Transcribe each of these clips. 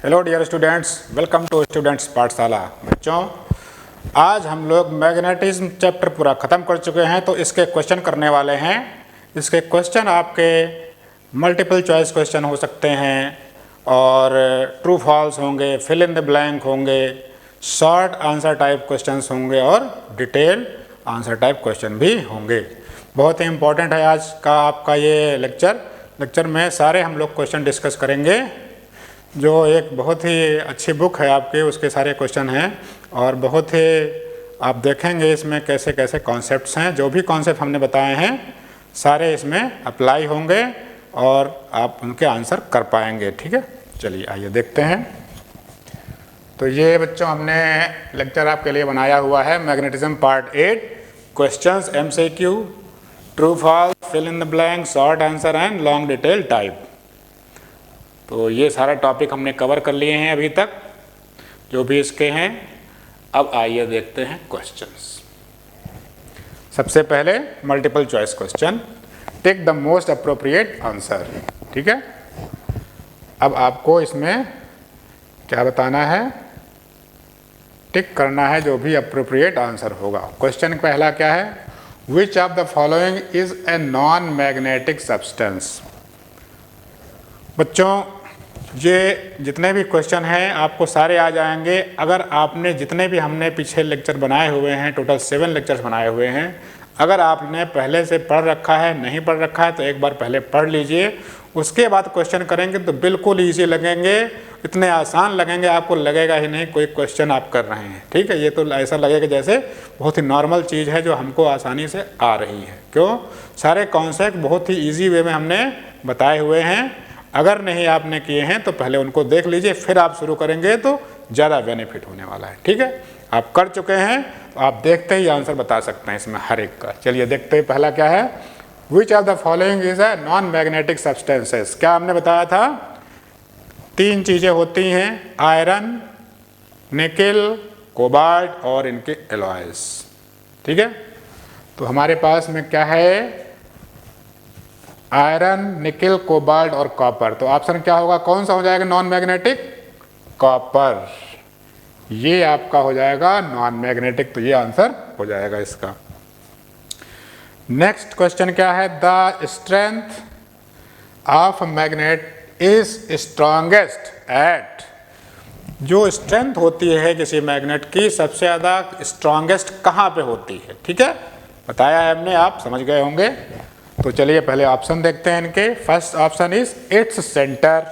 Hello dear students, welcome to students Pathshala. बच्चों, आज हम लोग मैग्नेटिज्म चैप्टर पूरा ख़त्म कर चुके हैं, तो इसके क्वेश्चन करने वाले हैं। इसके क्वेश्चन आपके मल्टीपल चॉइस क्वेश्चन हो सकते हैं और ट्रू फॉल्स होंगे, फिल इन द ब्लैंक होंगे, शॉर्ट आंसर टाइप क्वेश्चंस होंगे और डिटेल आंसर टाइप क्वेश्चन भी होंगे। बहुत ही इम्पोर्टेंट है आज का आपका ये लेक्चर में सारे हम लोग क्वेश्चन डिस्कस करेंगे। जो एक बहुत ही अच्छी बुक है आपके, उसके सारे क्वेश्चन हैं और बहुत ही आप देखेंगे इसमें कैसे कैसे कॉन्सेप्ट्स हैं। जो भी कॉन्सेप्ट हमने बताए हैं सारे इसमें अप्लाई होंगे और आप उनके आंसर कर पाएंगे। ठीक है, चलिए आइए देखते हैं। तो ये बच्चों हमने लेक्चर आपके लिए बनाया हुआ है magnetism part 8, questions MCQ, true false, fill in the blank, short answer and long detail type. तो ये सारा टॉपिक हमने कवर कर लिए हैं अभी तक, जो भी इसके हैं। अब आइए देखते हैं क्वेश्चंस। सबसे पहले multiple choice question, take the most appropriate answer. ठीक है, अब आपको इसमें क्या बताना है, टिक करना है जो भी अप्रोप्रिएट आंसर होगा। क्वेश्चन पहला क्या है, विच of the following is a non magnetic substance. बच्चों, ये जितने भी क्वेश्चन हैं आपको सारे आ जाएंगे अगर आपने जितने भी हमने पीछे लेक्चर बनाए हुए हैं, टोटल 7 लेक्चर्स बनाए हुए हैं, अगर आपने पहले से पढ़ रखा है, नहीं पढ़ रखा है तो एक बार पहले पढ़ लीजिए, उसके बाद क्वेश्चन करेंगे तो बिल्कुल ईजी लगेंगे, इतने आसान लगेंगे, आपको लगेगा ही नहीं कोई क्वेश्चन आप कर रहे हैं। ठीक है, ये तो ऐसा लगेगा जैसे बहुत ही नॉर्मल चीज़ है जो हमको आसानी से आ रही है। क्यों? सारे कॉन्सेप्ट बहुत ही ईजी वे में हमने बताए हुए हैं। अगर नहीं आपने किए हैं तो पहले उनको देख लीजिए, फिर आप शुरू करेंगे तो ज़्यादा बेनिफिट होने वाला है। ठीक है, आप कर चुके हैं तो आप देखते ही आंसर बता सकते हैं इसमें हर एक का। चलिए देखते हैं, पहला क्या है, विच of the following is a non magnetic substances. क्या हमने बताया था, 3 चीज़ें होती हैं, आयरन, निकेल, कोबाल्ट और इनके एलॉयज। ठीक है, तो हमारे पास में क्या है, आयरन, निकेल, कोबाल्ट और कॉपर। तो ऑप्शन क्या होगा, कौन सा हो जाएगा नॉन मैग्नेटिक? कॉपर। ये आपका हो जाएगा नॉन मैग्नेटिक, तो ये आंसर हो जाएगा इसका। नेक्स्ट क्वेश्चन क्या है, the strength of magnet is strongest at. जो स्ट्रेंथ होती है किसी मैग्नेट की सबसे ज़्यादा स्ट्रॉन्गेस्ट कहाँ पे होती है? ठीक है, बताया है हमने, आप समझ गए होंगे। तो चलिए पहले ऑप्शन देखते हैं इनके। First option is its centre,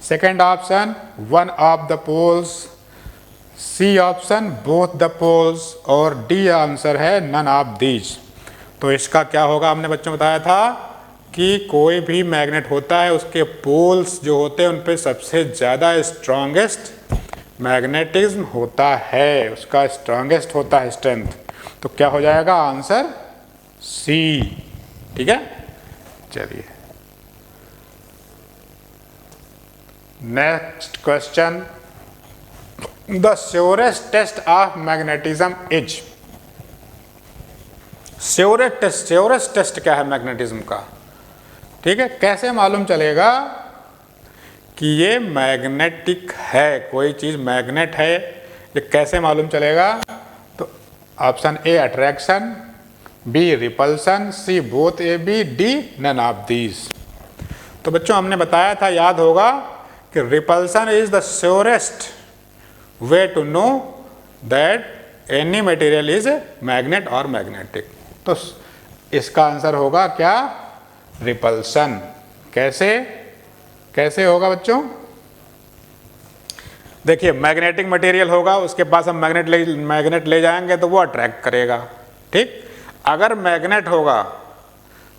second option one of the poles, C option both the poles और डी आंसर है नन ऑफ दीज। तो इसका क्या होगा, हमने बच्चों बताया था कि कोई भी मैग्नेट होता है उसके पोल्स जो होते हैं उन पे सबसे ज़्यादा स्ट्रॉन्गेस्ट मैग्नेटिज्म होता है, उसका स्ट्रॉन्गेस्ट होता है स्ट्रेंथ। तो क्या हो जाएगा आंसर? सी। ठीक है, चलिए next question, the surest test of magnetism is. Surest test क्या है मैग्नेटिज्म का? ठीक है, कैसे मालूम चलेगा कि ये मैग्नेटिक है, कोई चीज़ मैग्नेट है, ये कैसे मालूम चलेगा? तो option A attraction, B repulsion, C both A B, D none of these. तो बच्चों हमने बताया था, याद होगा, कि repulsion is the surest way to know that any material is magnet और मैग्नेटिक। तो इसका आंसर होगा क्या? रिपल्सन। कैसे होगा बच्चों? देखिए, मैग्नेटिक मटेरियल होगा, उसके पास हम मैग्नेट ले जाएंगे तो वो अट्रैक्ट करेगा। ठीक, अगर मैग्नेट होगा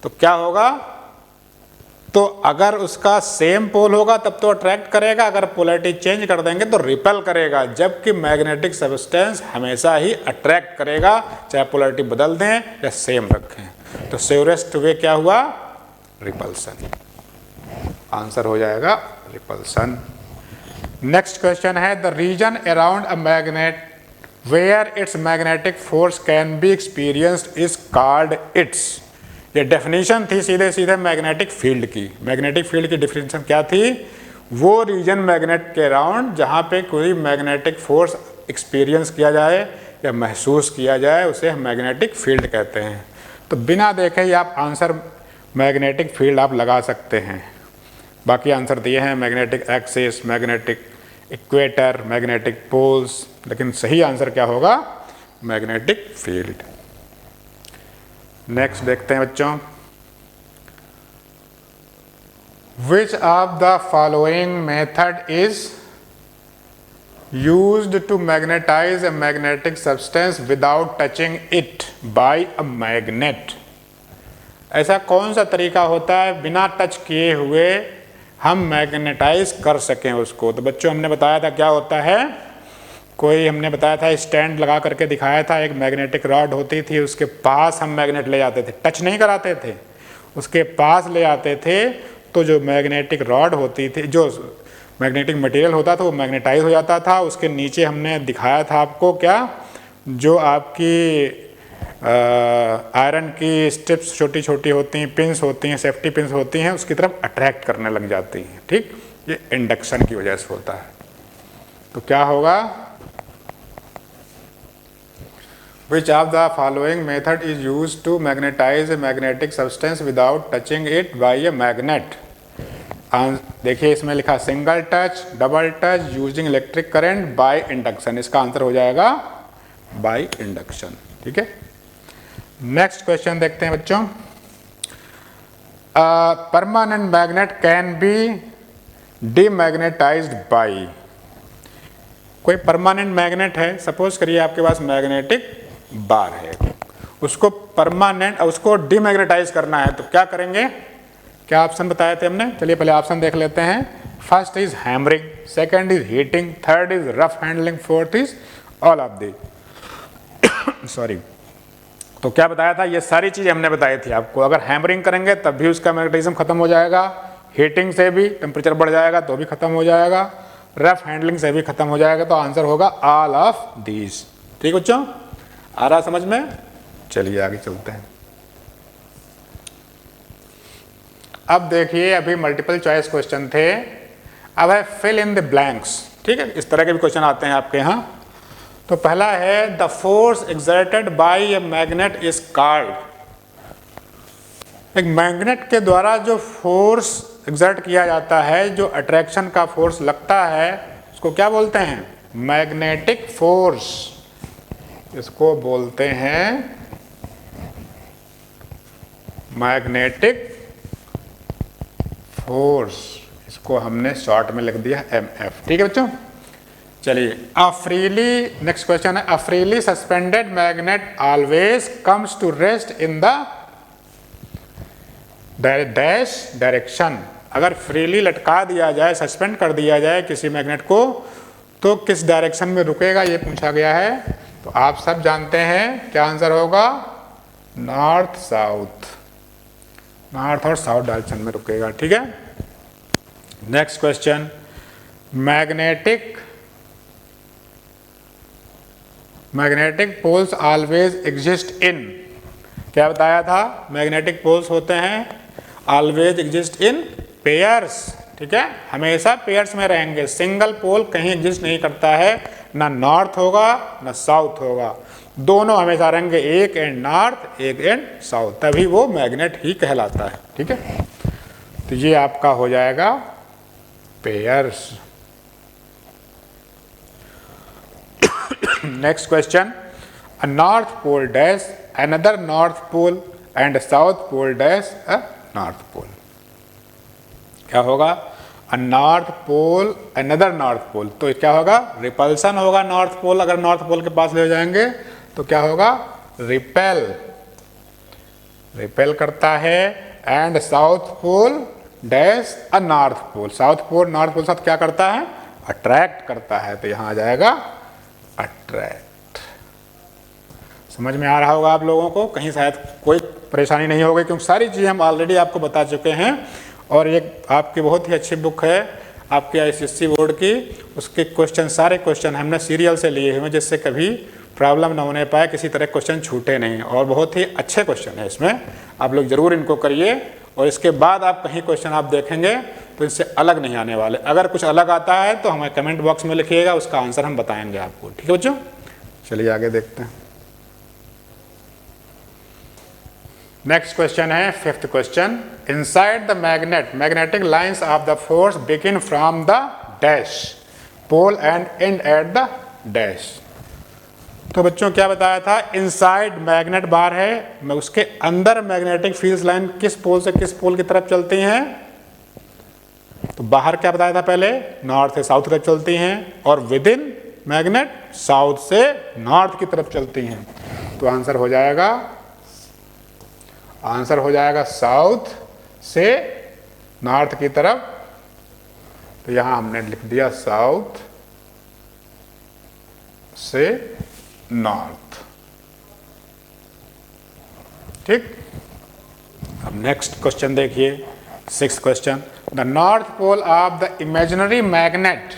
तो क्या होगा, तो अगर उसका सेम पोल होगा तब तो अट्रैक्ट करेगा, अगर पोलैरिटी चेंज कर देंगे तो रिपेल करेगा। जबकि मैग्नेटिक सब्सटेंस हमेशा ही अट्रैक्ट करेगा, चाहे पोलैरिटी बदल दें या सेम रखें। तो श्योरेस्ट वे क्या हुआ? रिपल्सन। आंसर हो जाएगा रिपल्सन। नेक्स्ट क्वेश्चन है, the region around a magnet where its magnetic force can be experienced is called its. ये डेफिनेशन थी सीधे मैग्नेटिक फील्ड की। मैग्नेटिक फील्ड की डेफिनेशन क्या थी? वो रीजन मैग्नेट के अराउंड जहाँ पे कोई मैग्नेटिक फोर्स एक्सपीरियंस किया जाए या महसूस किया जाए, उसे हम मैग्नेटिक फील्ड कहते हैं। तो बिना देखे ही आप आंसर मैग्नेटिक फील्ड आप लगा सकते हैं। बाकी आंसर दिए हैं magnetic axis, magnetic equator, magnetic poles, लेकिन सही आंसर क्या होगा? Magnetic field. नेक्स्ट देखते हैं बच्चों, विच of the following method is used to magnetize a magnetic substance without touching it by a magnet? ऐसा कौन सा तरीका होता है बिना टच किए हुए हम मैग्नेटाइज कर सकें उसको? तो बच्चों हमने बताया था क्या होता है, हमने बताया था स्टैंड लगा करके दिखाया था, एक मैग्नेटिक रॉड होती थी, उसके पास हम मैग्नेट ले जाते थे, टच नहीं कराते थे, उसके पास ले आते थे, तो जो मैग्नेटिक रॉड होती थी, जो मैग्नेटिक मटेरियल होता था वो मैग्नेटाइज हो जाता था। उसके नीचे हमने दिखाया था आपको क्या, जो आपकी आयरन की स्ट्रिप्स छोटी छोटी होती हैं, पिंस होती हैं, सेफ्टी पिंस होती हैं, उसकी तरफ अट्रैक्ट करने लग जाती हैं। ठीक, ये इंडक्शन की वजह से होता है। तो क्या होगा, which of the following method is used to magnetise a magnetic substance without touching it by a magnet? देखिए इसमें लिखा single touch, double touch, using electric current, by induction. इसका आंसर हो जाएगा बाय इंडक्शन। ठीक है, नेक्स्ट क्वेश्चन देखते हैं बच्चों, permanent magnet can be demagnetised by. कोई परमानेंट मैग्नेट है, सपोज करिए आपके पास मैग्नेटिक बार है, उसको परमानेंट, उसको डीमैग्नेटाइज करना है, तो क्या करेंगे? क्या ऑप्शन बताए थे हमने? चलिए पहले ऑप्शन देख लेते हैं। First is hammering, second is heating, third is rough handling, fourth is all of the sorry. तो क्या बताया था? ये सारी चीज़ें हमने बताई थी आपको। अगर हैमरिंग करेंगे तब भी उसका मैग्नेटिज्म खत्म हो जाएगा, हीटिंग से भी टेम्परेचर बढ़ जाएगा तो भी खत्म हो जाएगा, रफ हैंडलिंग से भी खत्म हो जाएगा। तो आंसर होगा ऑल ऑफ दीज। ठीक बच्चों, आ रहा समझ में? चलिए आगे चलते हैं। अब देखिए, अभी मल्टीपल चॉइस क्वेश्चन थे, अब है फिल इन द ब्लैंक्स। ठीक है, इस तरह के भी क्वेश्चन आते हैं आपके यहाँ। तो पहला है the force exerted by a magnet is called. एक मैग्नेट के द्वारा जो फोर्स एक्सर्ट किया जाता है, जो अट्रैक्शन का फोर्स लगता है, उसको क्या बोलते हैं? Magnetic force. इसको बोलते हैं मैग्नेटिक फोर्स। इसको हमने शॉर्ट में लिख दिया MF। ठीक है बच्चों, चलिए। अ फ्रीली, नेक्स्ट क्वेश्चन है, a freely suspended magnet always comes to rest in the dash direction. अगर फ्रीली लटका दिया जाए, सस्पेंड कर दिया जाए किसी मैग्नेट को, तो किस डायरेक्शन में रुकेगा, ये पूछा गया है। तो आप सब जानते हैं क्या आंसर होगा? नॉर्थ साउथ, नॉर्थ और साउथ डायरेक्शन में रुकेगा। ठीक है, next question, magnetic poles always exist in. क्या बताया था? मैग्नेटिक पोल्स होते हैं ऑलवेज एग्जिस्ट इन पेयर्स। ठीक है, हमेशा पेयर्स में रहेंगे, सिंगल पोल कहीं एग्जिस्ट नहीं करता है, ना नॉर्थ होगा ना साउथ होगा, दोनों हमेशा रहेंगे, एक एंड नॉर्थ एक एंड साउथ, तभी वो मैग्नेट ही कहलाता है। ठीक है, तो ये आपका हो जाएगा pairs. Next question, a north pole dash another north pole and south pole dash a north pole. क्या होगा? A north pole another north pole. तो क्या होगा? रिपल्सन होगा नॉर्थ पोल, अगर नॉर्थ पोल के पास ले जाएंगे तो क्या होगा? रिपेल, रिपेल करता है। And south pole dash a north pole, south pole north pole साथ क्या करता है? अट्रैक्ट करता है। तो यहाँ आ जाएगा अट्रैक्ट। समझ में आ रहा होगा आप लोगों को, कहीं शायद कोई परेशानी नहीं होगी, क्योंकि सारी चीज़ें हम ऑलरेडी आपको बता चुके हैं। और ये आपकी बहुत ही अच्छी बुक है आपके ICSE बोर्ड की, उसके क्वेश्चन, सारे क्वेश्चन हमने सीरियल से लिए हुए, जिससे कभी प्रॉब्लम ना होने पाए, किसी तरह क्वेश्चन छूटे नहीं। और बहुत ही अच्छे क्वेश्चन है इसमें, आप लोग ज़रूर इनको करिए। और इसके बाद आप कहीं क्वेश्चन आप देखेंगे तो इससे अलग नहीं आने वाले। अगर कुछ अलग आता है तो हमें कमेंट बॉक्स में लिखिएगा, उसका आंसर हम बताएंगे आपको। ठीक है बच्चों, चलिए आगे देखते हैं। नेक्स्ट क्वेश्चन है 5th question. Inside the magnet magnetic lines of the force begin from the dash pole and end at the dash. तो बच्चों क्या बताया था, इनसाइड मैग्नेट बार है, मैं उसके अंदर मैग्नेटिक फील्ड लाइन किस पोल से किस पोल की तरफ चलती हैं। तो बाहर क्या बताया था पहले, नॉर्थ से साउथ की तरफ चलती हैं, और विद इन मैग्नेट साउथ से नॉर्थ की तरफ चलती हैं। तो आंसर हो जाएगा साउथ से नॉर्थ की तरफ। तो यहां हमने लिख दिया साउथ से नॉर्थ। ठीक, अब नेक्स्ट क्वेश्चन देखिए 6th question. The north pole of the imaginary magnet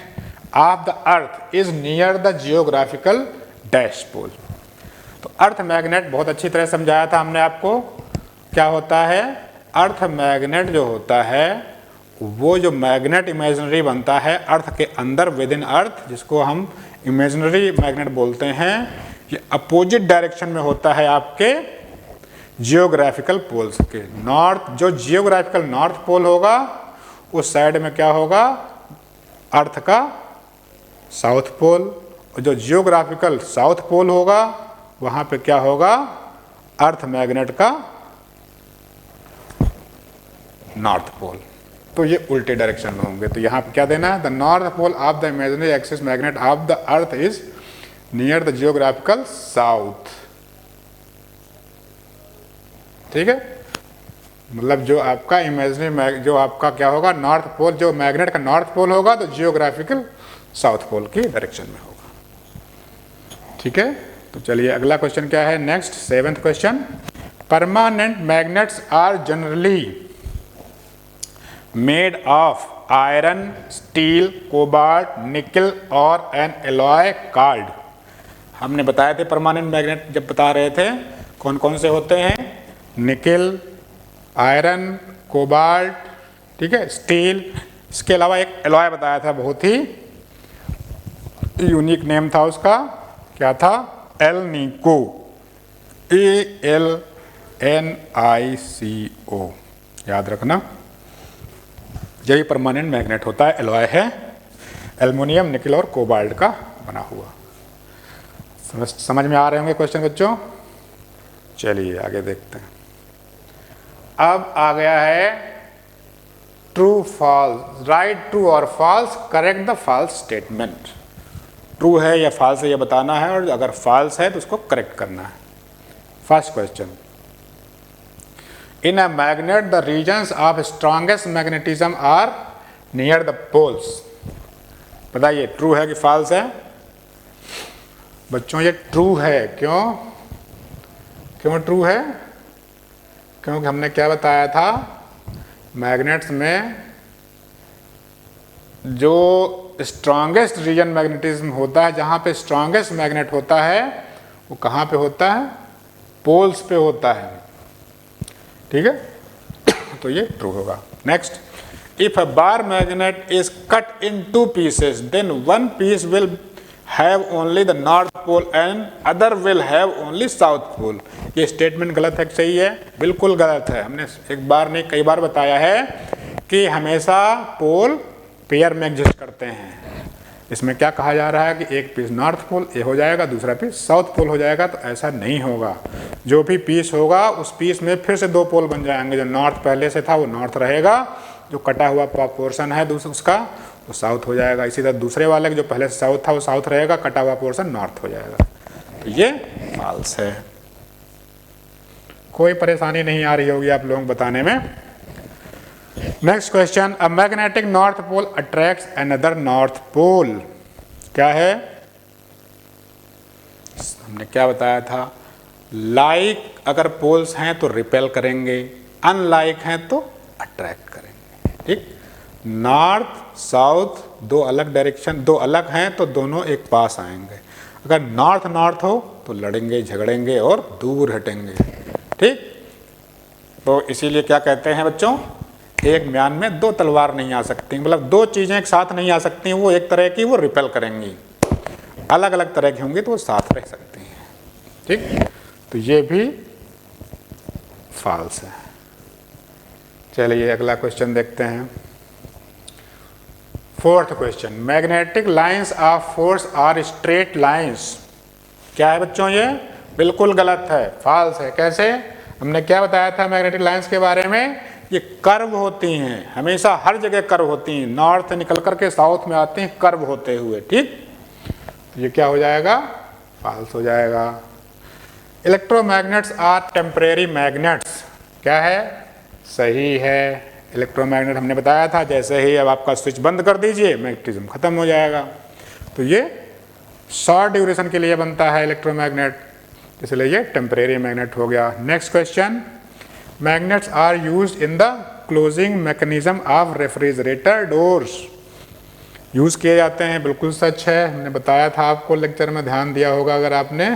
of the earth is near the geographical dash pole. तो अर्थ मैग्नेट बहुत अच्छी तरह समझाया था हमने आपको। क्या होता है, अर्थ मैग्नेट जो होता है वो जो मैग्नेट इमेजिनरी बनता है अर्थ के अंदर विद इन अर्थ, जिसको हम इमेजिनरी मैग्नेट बोलते हैं, ये अपोजिट डायरेक्शन में होता है आपके जियोग्राफिकल पोल्स के। नॉर्थ, जो जियोग्राफिकल नॉर्थ पोल होगा उस साइड में क्या होगा, अर्थ का साउथ पोल, और जो जियोग्राफिकल साउथ पोल होगा वहां पे क्या होगा, अर्थ मैग्नेट का नॉर्थ पोल। तो ये उल्टे डायरेक्शन में होंगे। तो यहाँ पे क्या देना है, the north pole of the imaginary axis magnet of the earth is near the geographical south. ठीक है, मतलब जो आपका इमेजिनरी जो आपका क्या होगा, नॉर्थ पोल, जो मैग्नेट का नॉर्थ पोल होगा तो जियोग्राफिकल साउथ पोल की डायरेक्शन में होगा। ठीक है, तो चलिए अगला क्वेश्चन क्या है, next 7th question. Permanent magnets are generally made of iron, steel, cobalt, nickel और एन एलॉय कॉल्ड। हमने बताए थे परमानेंट मैग्नेट जब बता रहे थे कौन कौन से होते हैं, निकल, आयरन, कोबाल्ट, ठीक है, स्टील। इसके अलावा एक एलॉय बताया था, बहुत ही यूनिक नेम था उसका, क्या था, एल निको, ALNICO, याद रखना। यही परमानेंट मैग्नेट होता है, एलॉय है, एल्युमिनियम, निकल और कोबाल्ट का बना हुआ। समझ में आ रहे होंगे क्वेश्चन बच्चों। चलिए आगे देखते हैं। अब आ गया है ट्रू फॉल्स, राइट ट्रू और false, correct the false statement. True है या फॉल्स है ये बताना है, और अगर फॉल्स है तो उसको करेक्ट करना है। First question, in a magnet the regions of strongest magnetism are near the poles. बताइए ट्रू है कि फॉल्स है। बच्चों ये ट्रू है, क्यों ट्रू है, क्योंकि हमने क्या बताया था, मैग्नेट्स में जो स्ट्रॉन्गेस्ट रीजन मैग्नेटिज्म होता है, जहाँ पे स्ट्रॉन्गेस्ट मैग्नेट होता है वो कहाँ पे होता है, पोल्स पे होता है। ठीक है, तो ये ट्रू होगा। Next, if a bar magnet is cut in 2 pieces then 1 piece will have only the north pole and other will have only south pole. ये स्टेटमेंट गलत है कि सही है? बिल्कुल गलत है। हमने एक बार नहीं कई बार बताया है कि हमेशा पोल पेयर में एग्जिस्ट करते हैं। इसमें क्या कहा जा रहा है कि एक पीस नॉर्थ पोल ये हो जाएगा, दूसरा पीस साउथ पोल हो जाएगा, तो ऐसा नहीं होगा। जो भी पीस होगा उस पीस में फिर से 2 पोल बन जाएंगे। जो नॉर्थ पहले से था वो नॉर्थ रहेगा, जो कटा हुआ पोर्शन है उसका वो साउथ हो जाएगा। इसी तरह दूसरे वाले जो पहले से साउथ था वो साउथ रहेगा, कटा हुआ पोर्शन नॉर्थ हो जाएगा। तो ये फॉल्स है। कोई परेशानी नहीं आ रही होगी आप लोगों को बताने में। Next question, a magnetic north pole attracts another north pole. क्या है? हमने क्या बताया था, लाइक अगर पोल्स हैं तो रिपेल करेंगे, अनलाइक हैं तो अट्रैक्ट करेंगे। ठीक, नॉर्थ साउथ 2 अलग डायरेक्शन, 2 अलग हैं तो दोनों एक पास आएंगे। अगर नॉर्थ नॉर्थ हो तो लड़ेंगे, झगड़ेंगे और दूर हटेंगे। ठीक, तो इसीलिए क्या कहते हैं बच्चों, एक म्यान में दो तलवार नहीं आ सकती, मतलब दो चीज़ें एक साथ नहीं आ सकती, वो एक तरह की वो रिपेल करेंगी, अलग अलग तरह की होंगी तो वो साथ रह सकती हैं। ठीक, तो ये भी फॉल्स है। चलिए अगला क्वेश्चन देखते हैं। Fourth question, magnetic lines of force are straight lines. क्या है बच्चों ये? बिल्कुल गलत है, फॉल्स है। कैसे? हमने क्या बताया था मैग्नेटिक लाइंस के बारे में? ये कर्व होती हैं, हमेशा हर जगह कर्व होती हैं, नॉर्थ निकल करके साउथ में आती हैं कर्व होते हुए। ठीक, ये क्या हो जाएगा? फॉल्स हो जाएगा। Electromagnets are temporary magnets. क्या है? सही है। इलेक्ट्रोमैग्नेट हमने बताया था, जैसे ही अब आपका स्विच बंद कर दीजिए मैग्नेटिज्म खत्म हो जाएगा। तो ये शॉर्ट ड्यूरेशन के लिए बनता है इलेक्ट्रोमैग्नेट, इसलिए ये टेम्परेरी मैग्नेट हो गया। Next question, magnets are used in the closing mechanism of refrigerator doors. Use किए जाते हैं, बिल्कुल सच है। हमने बताया था आपको, लेक्चर में ध्यान दिया होगा अगर आपने।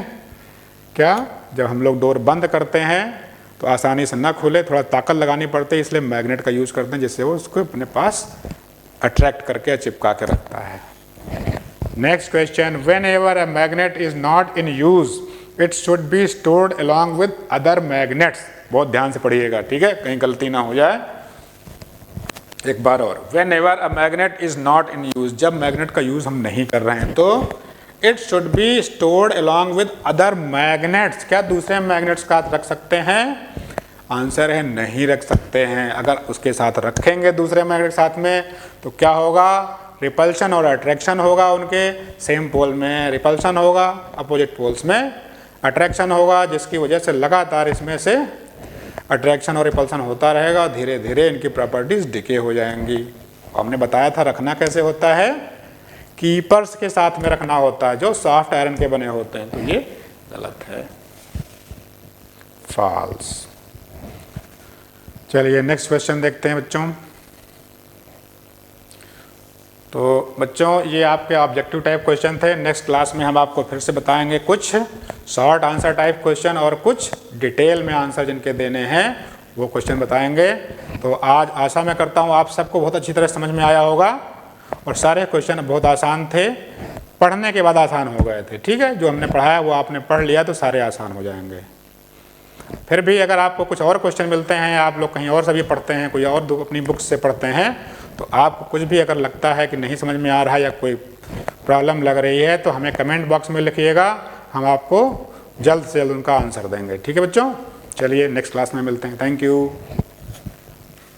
क्या? जब हम लोग डोर बंद करते हैं तो आसानी से ना खुले, थोड़ा ताकत लगानी पड़ती है, इसलिए मैग्नेट का यूज करते हैं, जिससे वो उसको अपने पास अट्रैक्ट करके चिपका के रखता है। Next question, when ever a magnet is not in use it should be stored along with other magnets. बहुत ध्यान से पढ़िएगा, ठीक है, कहीं गलती ना हो जाए। एक बार और, when ever a magnet is not in use, जब मैग्नेट का यूज हम नहीं कर रहे हैं तो it should be stored along with other magnets. क्या दूसरे मैग्नेट्स का रख सकते हैं? आंसर है नहीं रख सकते हैं। अगर उसके साथ रखेंगे दूसरे मैग्नेट साथ में तो क्या होगा? रिपल्शन और अट्रैक्शन होगा, उनके सेम पोल में रिपल्शन होगा, अपोजिट पोल्स में अट्रैक्शन होगा, जिसकी वजह से लगातार इसमें से अट्रैक्शन और रिपल्शन होता रहेगा, धीरे धीरे इनकी प्रॉपर्टीज डिके हो जाएंगी। हमने बताया था रखना कैसे होता है, कीपर्स के साथ में रखना होता है जो सॉफ्ट आयरन के बने होते हैं। तो ये गलत है, फॉल्स। चलिए नेक्स्ट क्वेश्चन देखते हैं बच्चों। तो बच्चों ये आपके ऑब्जेक्टिव टाइप क्वेश्चन थे। नेक्स्ट क्लास में हम आपको फिर से बताएंगे कुछ शॉर्ट आंसर टाइप क्वेश्चन और कुछ डिटेल में आंसर जिनके देने हैं वो क्वेश्चन बताएंगे। तो आज आशा मैं करता हूँ आप सबको बहुत अच्छी तरह समझ में आया होगा और सारे क्वेश्चन बहुत आसान थे, पढ़ने के बाद आसान हो गए थे। ठीक है, जो हमने पढ़ाया वो आपने पढ़ लिया तो सारे आसान हो जाएंगे। फिर भी अगर आपको कुछ और क्वेश्चन मिलते हैं, आप लोग कहीं और से भी पढ़ते हैं, कोई और अपनी बुक्स से पढ़ते हैं, तो आपको कुछ भी अगर लगता है कि नहीं समझ में आ रहा है या कोई प्रॉब्लम लग रही है तो हमें कमेंट बॉक्स में लिखिएगा, हम आपको जल्द से जल्द उनका आंसर देंगे। ठीक है बच्चों, चलिए नेक्स्ट क्लास में मिलते हैं। Thank you.